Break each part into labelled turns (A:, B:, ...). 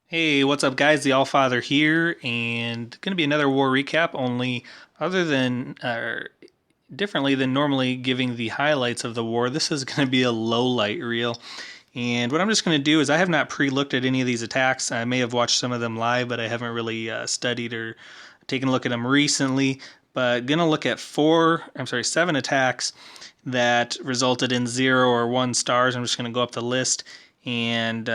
A: Hey, what's up, guys? The Allfather here, and going to be another war recap. Only other than differently than normally giving the highlights of the war, this is going to be a low light reel. And what I'm just going to do is I have not pre-looked at any of these attacks. I may have watched some of them live, but I haven't really studied or taken a look at them recently. But going to look at seven attacks that resulted in 0 or 1 stars. I'm just going to go up the list, and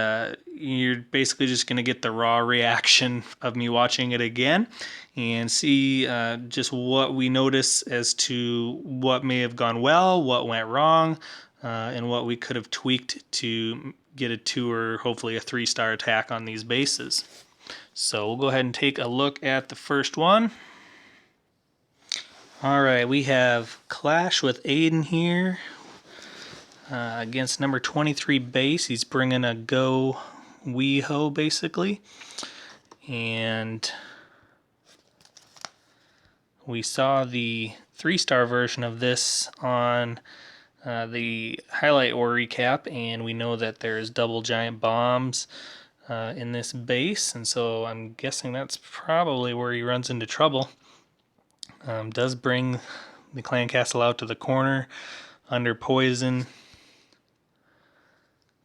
A: you're basically just going to get the raw reaction of me watching it again and see just what we notice as to what may have gone well, what went wrong, and what we could have tweaked to get a 2 or hopefully a 3-star attack on these bases. So we'll go ahead and take a look at the first one. Alright, we have Clash with Aiden here against number 23 base. He's bringing a Go Weho basically. And we saw the 3-star version of this on the highlight or recap, and we know that there's double giant bombs in this base, and so I'm guessing that's probably where he runs into trouble. Does bring the clan castle out to the corner under poison.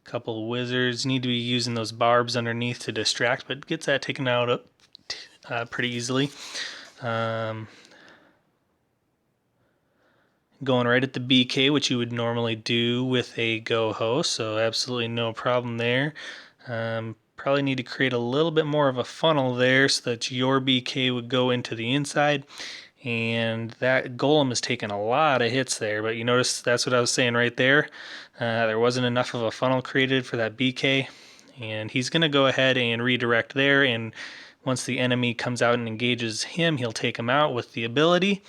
A: Couple of wizards need to be using those barbs underneath to distract, but gets that taken out pretty easily. Going right at the BK, which you would normally do with a Go host, so absolutely no problem there. Probably need to create a little bit more of a funnel there so that your BK would go into the inside. And that golem is taking a lot of hits there, but you notice that's what I was saying right there. There wasn't enough of a funnel created for that BK, and he's going to go ahead and redirect there, and once the enemy comes out and engages him, he'll take him out with the ability.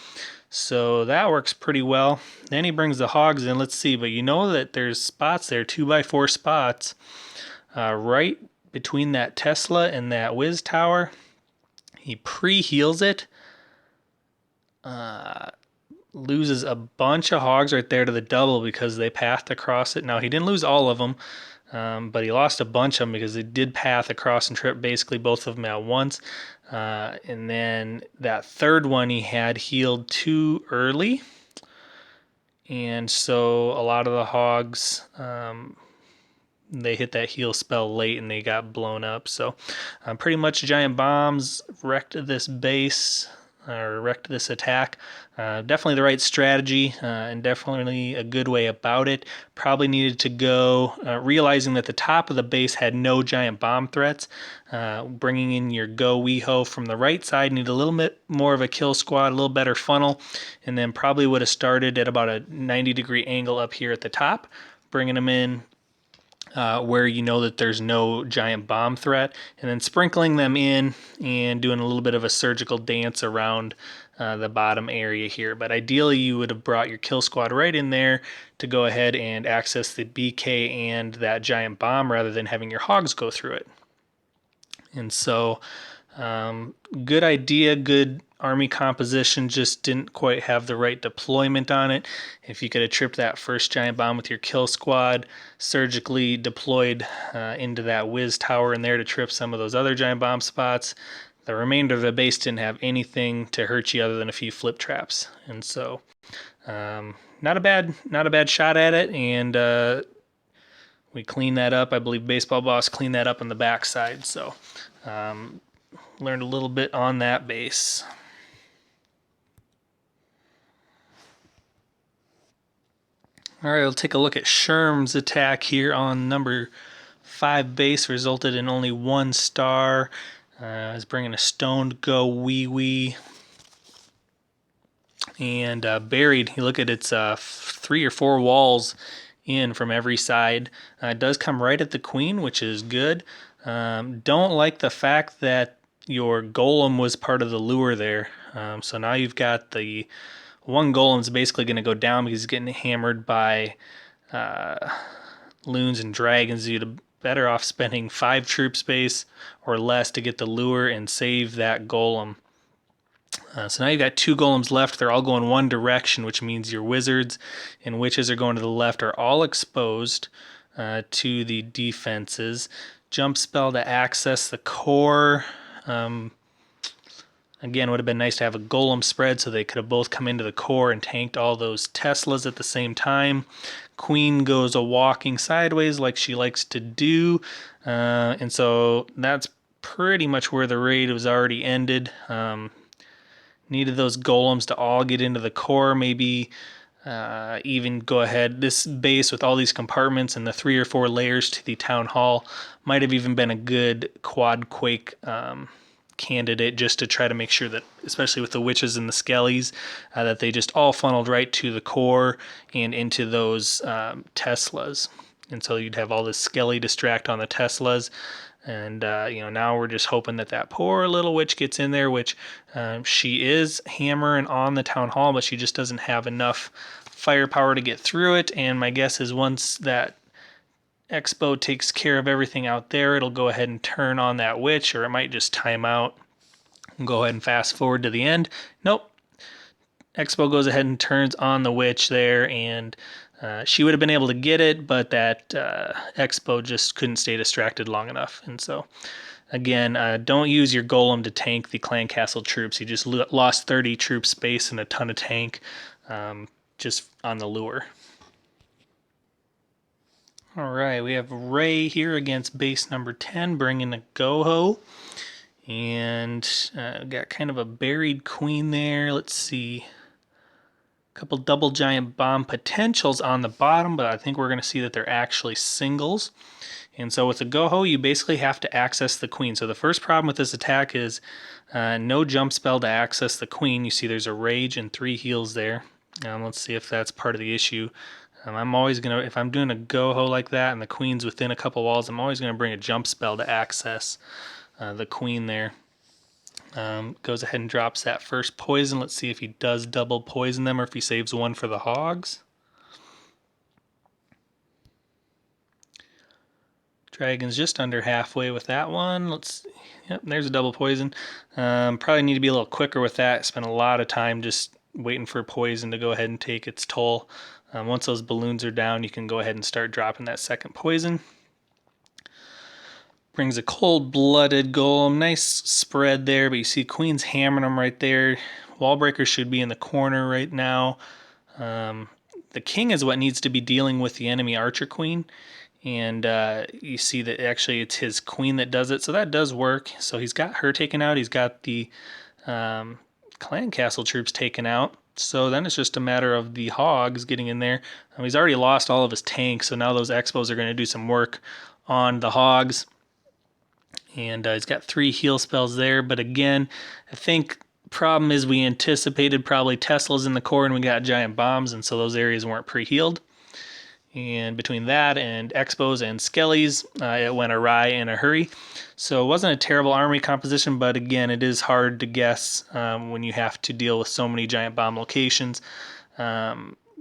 A: So that works pretty well. Then he brings the hogs in. Let's see, but you know that there's spots there, 2x4 spots, right between that Tesla and that Wiz Tower. He pre-heals it. Loses a bunch of hogs right there to the double because they pathed across it. Now, he didn't lose all of them, but he lost a bunch of them because they did path across and trip basically both of them at once. And then that third one he had healed too early. And so a lot of the hogs, they hit that heal spell late and they got blown up. So pretty much giant bombs wrecked this base, or wrecked this attack. Definitely the right strategy, and definitely a good way about it. Probably needed to go, realizing that the top of the base had no giant bomb threats. Bringing in your Go Weho from the right side, need a little bit more of a kill squad, a little better funnel, and then probably would have started at about a 90-degree angle up here at the top, bringing them in where you know that there's no giant bomb threat, and then sprinkling them in and doing a little bit of a surgical dance around the bottom area here. But ideally you would have brought your kill squad right in there to go ahead and access the BK and that giant bomb rather than having your hogs go through it. And so good idea, good army composition, just didn't quite have the right deployment on it. If you could have tripped that first giant bomb with your kill squad, surgically deployed into that Wiz Tower in there to trip some of those other giant bomb spots, the remainder of the base didn't have anything to hurt you other than a few flip traps. And so not a bad shot at it, and we cleaned that up. I believe Baseball Boss cleaned that up on the backside. So learned a little bit on that base. All right, we'll take a look at Sherm's attack here on number 5 base. Resulted in only 1 star. Is bringing a stoned Go Wee Wee. And buried, you look at its 3 or 4 walls in from every side. It does come right at the queen, which is good. Don't like the fact that your golem was part of the lure there. So now you've got the one golem's basically going to go down because he's getting hammered by loons and dragons. You'd better off spending 5 troop space or less to get the lure and save that golem. So now you've got 2 golems left. They're all going one direction, which means your wizards and witches are going to the left are all exposed to the defenses. jump spell to access the core. Again, would have been nice to have a golem spread so they could have both come into the core and tanked all those Teslas at the same time. Queen goes a walking sideways like she likes to do. And so that's pretty much where the raid was already ended. Needed those golems to all get into the core, maybe even go ahead. This base with all these compartments and the 3 or 4 layers to the town hall might have even been a good quad quake candidate, just to try to make sure that, especially with the witches and the skellies, that they just all funneled right to the core and into those Teslas. And so you'd have all this skelly distract on the Teslas. And, now we're just hoping that that poor little witch gets in there, which she is hammering on the town hall, but she just doesn't have enough firepower to get through it. And my guess is once that Expo takes care of everything out there, it'll go ahead and turn on that witch, or it might just time out and go ahead and fast forward to the end. Nope. Expo goes ahead and turns on the witch there, and she would have been able to get it, but that Expo just couldn't stay distracted long enough. And so, again, don't use your golem to tank the clan castle troops. You just lost 30 troop space and a ton of tank just on the lure. All right, we have Ray here against base number 10, bringing a Goho. And got kind of a buried queen there. Let's see. A couple double giant bomb potentials on the bottom, but I think we're going to see that they're actually singles. And so with the Goho, you basically have to access the queen. So the first problem with this attack is no jump spell to access the queen. You see there's a rage and 3 heals there. Let's see if that's part of the issue. I'm always going to, if I'm doing a Goho like that and the queen's within a couple walls, I'm always going to bring a jump spell to access the queen there. Goes ahead and drops that first poison. Let's see if he does double poison them or if he saves one for the hogs. Dragon's just under halfway with that one. Yep, there's a double poison. Probably need to be a little quicker with that. Spent a lot of time just waiting for poison to go ahead and take its toll. Once those balloons are down, you can go ahead and start dropping that second poison. Brings a cold-blooded golem. Nice spread there, but you see Queen's hammering them right there. Wallbreaker should be in the corner right now. The king is what needs to be dealing with the enemy archer queen. And you see that actually it's his queen that does it. So that does work. So he's got her taken out. He's got the clan castle troops taken out. So then it's just a matter of the hogs getting in there. He's already lost all of his tanks. So now those expos are going to do some work on the hogs. And he's got 3 heal spells there. But again, I think problem is we anticipated probably Teslas in the core and we got giant bombs. And so those areas weren't pre-healed. And between that and Expos and Skellies, it went awry in a hurry. So it wasn't a terrible army composition, but again, it is hard to guess when you have to deal with so many giant bomb locations.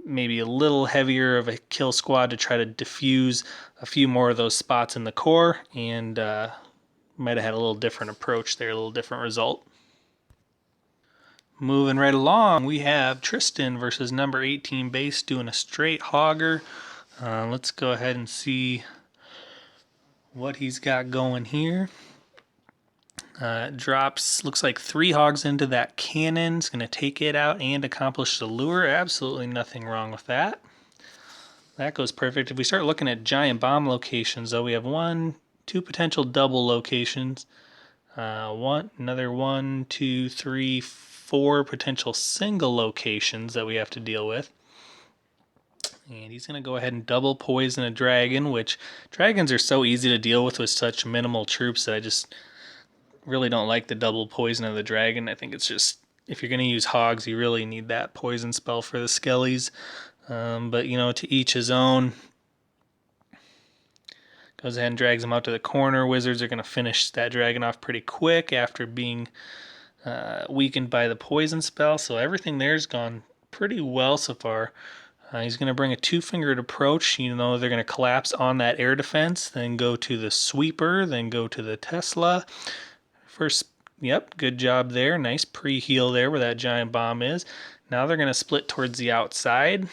A: Maybe a little heavier of a kill squad to try to diffuse a few more of those spots in the core, and might have had a little different approach there, a little different result. Moving right along, we have Tristan versus number 18 base doing a straight hogger. Let's go ahead and see what he's got going here. Drops, looks like 3 hogs into that cannon. It's going to take it out and accomplish the lure. Absolutely nothing wrong with that. That goes perfect. If we start looking at giant bomb locations, though, we have 2 potential double locations. Another 1, 2, 3, 4 potential single locations that we have to deal with. And he's going to go ahead and double poison a dragon, which dragons are so easy to deal with such minimal troops that I just really don't like the double poison of the dragon. I think it's just, if you're going to use hogs, you really need that poison spell for the skellies. But, to each his own. Goes ahead and drags him out to the corner. Wizards are going to finish that dragon off pretty quick after being weakened by the poison spell. So everything there's gone pretty well so far. He's going to bring a 2-fingered approach. They're going to collapse on that air defense, then go to the sweeper, then go to the Tesla. First, yep, good job there. Nice pre-heal there where that giant bomb is. Now they're going to split towards the outside.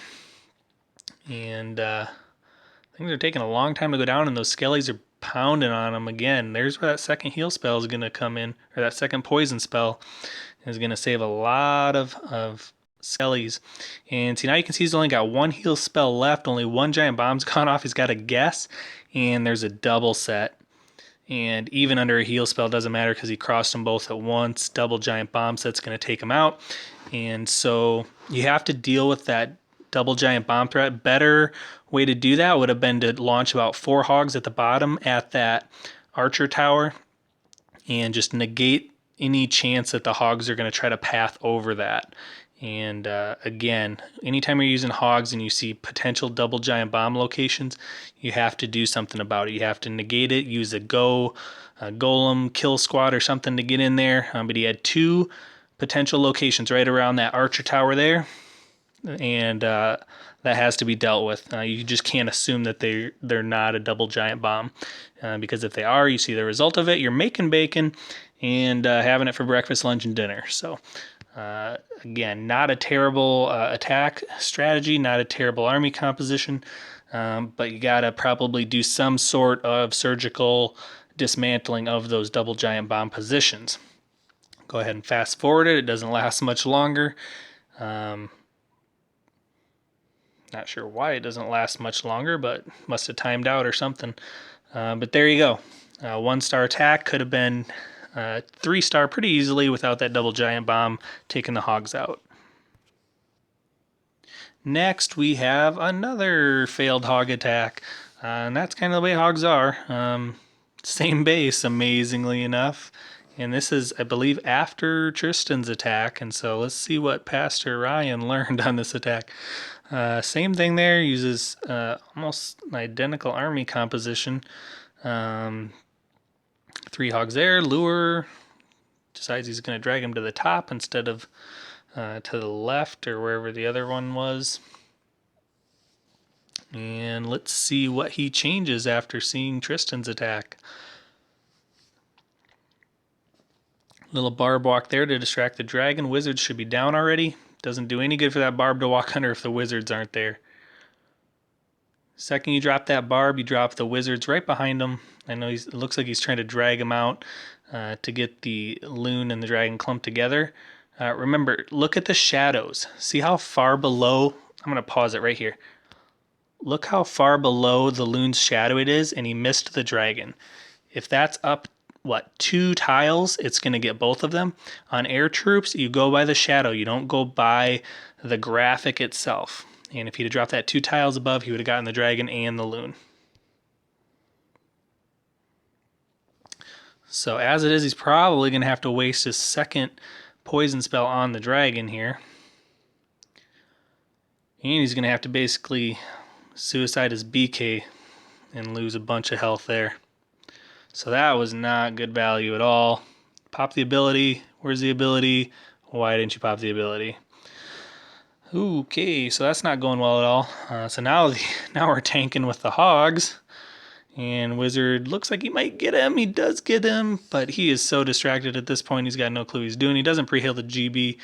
A: And things are taking a long time to go down, and those skellies are pounding on him again. There's where that second heal spell is going to come in, or that second poison spell is going to save a lot of skellies. And see, now you can see he's only got one heal spell left. Only one giant bomb's gone off. He's got a guess, and there's a double set. And even under a heal spell doesn't matter because he crossed them both at once. Double giant bomb set's going to take him out. And so you have to deal with that double giant bomb threat. Better way to do that would have been to launch about 4 hogs at the bottom at that archer tower and just negate any chance that the hogs are going to try to path over that. And again, anytime you're using hogs and you see potential double giant bomb locations, you have to do something about it. You have to negate it, use a golem kill squad or something to get in there. But he had 2 potential locations right around that archer tower there, and that has to be dealt with. You just can't assume that they're not a double giant bomb, because if they are, you see the result of it. You're making bacon and having it for breakfast, lunch, and dinner. So again, not a terrible attack strategy, not a terrible army composition, but you gotta probably do some sort of surgical dismantling of those double giant bomb positions. Go ahead and fast forward it. It doesn't last much longer. Not sure why it doesn't last much longer, but must have timed out or something. But there you go. 1-star attack could have been 3-star pretty easily without that double giant bomb taking the hogs out. Next, we have another failed hog attack. And that's kind of the way hogs are. Same base, amazingly enough. And this is, I believe, after Tristan's attack. And so let's see what Pastor Ryan learned on this attack. Same thing there, uses almost an identical army composition. 3 hogs there, lure, decides he's going to drag him to the top instead of to the left or wherever the other one was. And let's see what he changes after seeing Tristan's attack. Little barb walk there to distract the dragon. Wizards should be down already. Doesn't do any good for that barb to walk under if the wizards aren't there. Second you drop that barb, you drop the wizards right behind him. I know it looks like he's trying to drag him out to get the loon and the dragon clumped together. Remember, look at the shadows. See how far below, I'm going to pause it right here. Look how far below the loon's shadow it is, and he missed the dragon. If that's up, 2 tiles, it's going to get both of them. On air troops, you go by the shadow. You don't go by the graphic itself. And if he'd have dropped that 2 tiles above, he would have gotten the dragon and the loon. So as it is, he's probably going to have to waste his second poison spell on the dragon here. And he's going to have to basically suicide his BK and lose a bunch of health there. So that was not good value at all. Pop the ability. Where's the ability? Why didn't you pop the ability? Okay, so that's not going well at all. So now we're tanking with the hogs. And Wizard looks like he might get him. He does get him, but he is so distracted at this point. He's got no clue what he's doing. He doesn't pre-heal the GB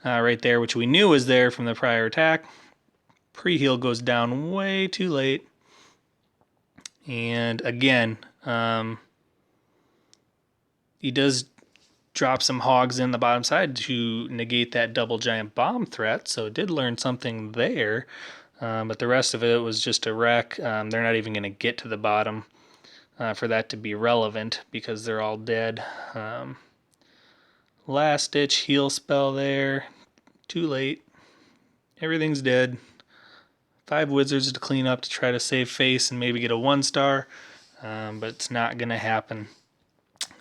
A: right there, which we knew was there from the prior attack. Pre-heal goes down way too late. And again, he does drop some hogs in the bottom side to negate that double giant bomb threat, so it did learn something there. But the rest of it was just a wreck. They're not even going to get to the bottom for that to be relevant because they're all dead. Last ditch heal spell there. Too late. Everything's dead. 5 wizards to clean up to try to save face and maybe get a 1-star, but it's not going to happen.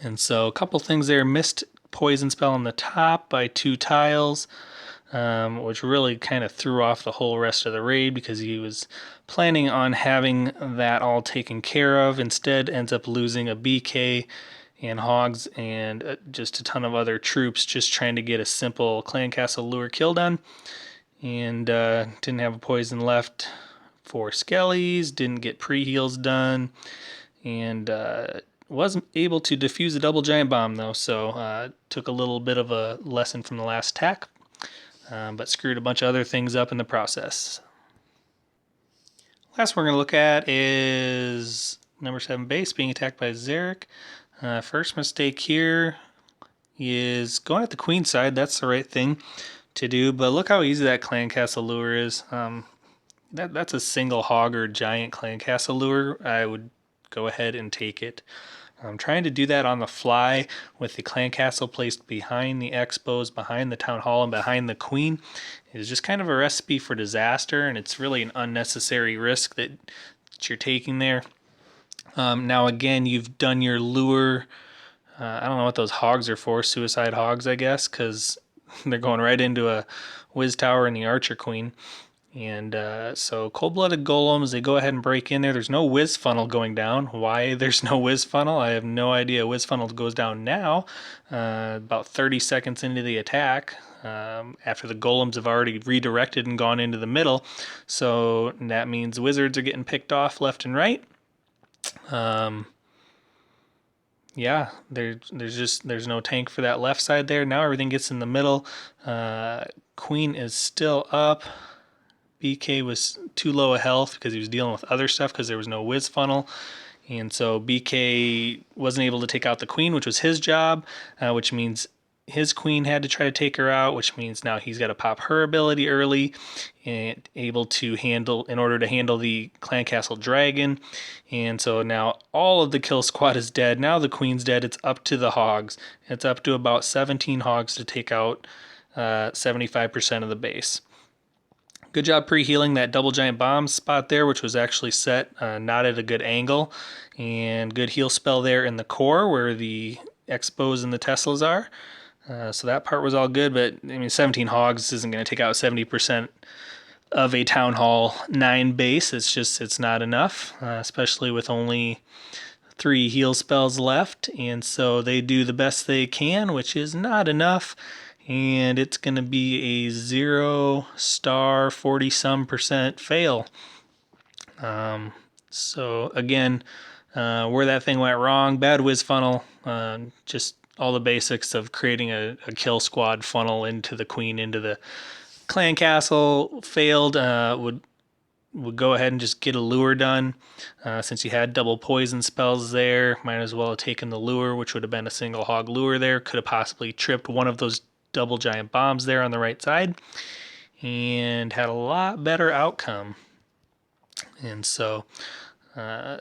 A: And so a couple things there. Missed poison spell on the top by 2 tiles. Which really kind of threw off the whole rest of the raid because he was planning on having that all taken care of. Instead, ends up losing a BK and hogs and just a ton of other troops just trying to get a simple clan castle lure kill done. And didn't have a poison left for skellies, didn't get pre-heals done, and wasn't able to defuse a double giant bomb though, so took a little bit of a lesson from the last attack. But screwed a bunch of other things up in the process. Last we're going to look at is number 7 base, being attacked by Zarek. First mistake here is going at the queen side. That's the right thing to do, but look how easy that clan castle lure is. That's a single hog or giant clan castle lure. I would go ahead and take it. I'm trying to do that on the fly with the clan castle placed behind the expos, behind the town hall, and behind the queen. It's just kind of a recipe for disaster, and it's really an unnecessary risk that you're taking there. Now again, you've done your lure. I don't know what those hogs are for, suicide hogs, I guess, because they're going right into a whiz tower and the archer queen. And so cold-blooded golems, they go ahead and break in there. There's no whiz funnel going down. Why there's no whiz funnel, I have no idea. Whiz funnel goes down now, about 30 seconds into the attack, after the golems have already redirected and gone into the middle. So that means wizards are getting picked off left and right. Yeah, there's no tank for that left side there. Now everything gets in the middle. Queen is still up. BK was too low a health because he was dealing with other stuff because there was no whiz funnel. And so BK wasn't able to take out the queen, which was his job, which means his queen had to try to take her out, which means now he's got to pop her ability early and able to handle, in order to handle the clan castle dragon. And so now all of the kill squad is dead. Now the queen's dead. It's up to the hogs. It's up to about 17 hogs to take out 75% of the base. Good job pre-healing that double giant bomb spot there, which was actually set not at a good angle. And good heal spell there in the core where the expos and the Teslas are. So that part was all good, but I mean, 17 hogs isn't going to take out 70% of a Town Hall 9 base. It's not enough, especially with only 3 heal spells left. And so they do the best they can, which is not enough. And it's going to be a 0 star 40-some% fail. So again, where that thing went wrong, bad whiz funnel, just all the basics of creating a kill squad funnel into the queen, into the clan castle failed. Would go ahead and just get a lure done. Since you had double poison spells there, might as well have taken the lure, which would have been a single hog lure there. Could have possibly tripped one of those double giant bombs there on the right side and had a lot better outcome. And so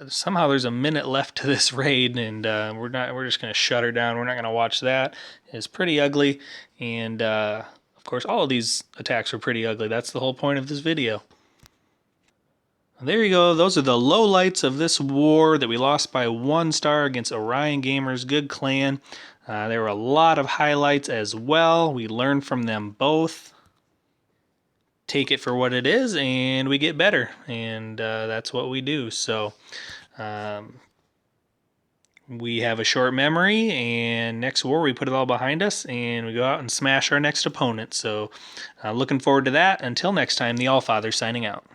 A: somehow there's a minute left to this raid, and we're just going to shut her down. We're not going to watch that. It's pretty ugly, and of course all of these attacks are pretty ugly. That's the whole point of this video. There you go. Those are the lowlights of this war that we lost by 1 star against Orion Gamers. Good clan. There were a lot of highlights as well. We learned from them both. Take it for what it is, and we get better. And that's what we do. So we have a short memory, and next war we put it all behind us, and we go out and smash our next opponent. So looking forward to that. Until next time, the Allfather signing out.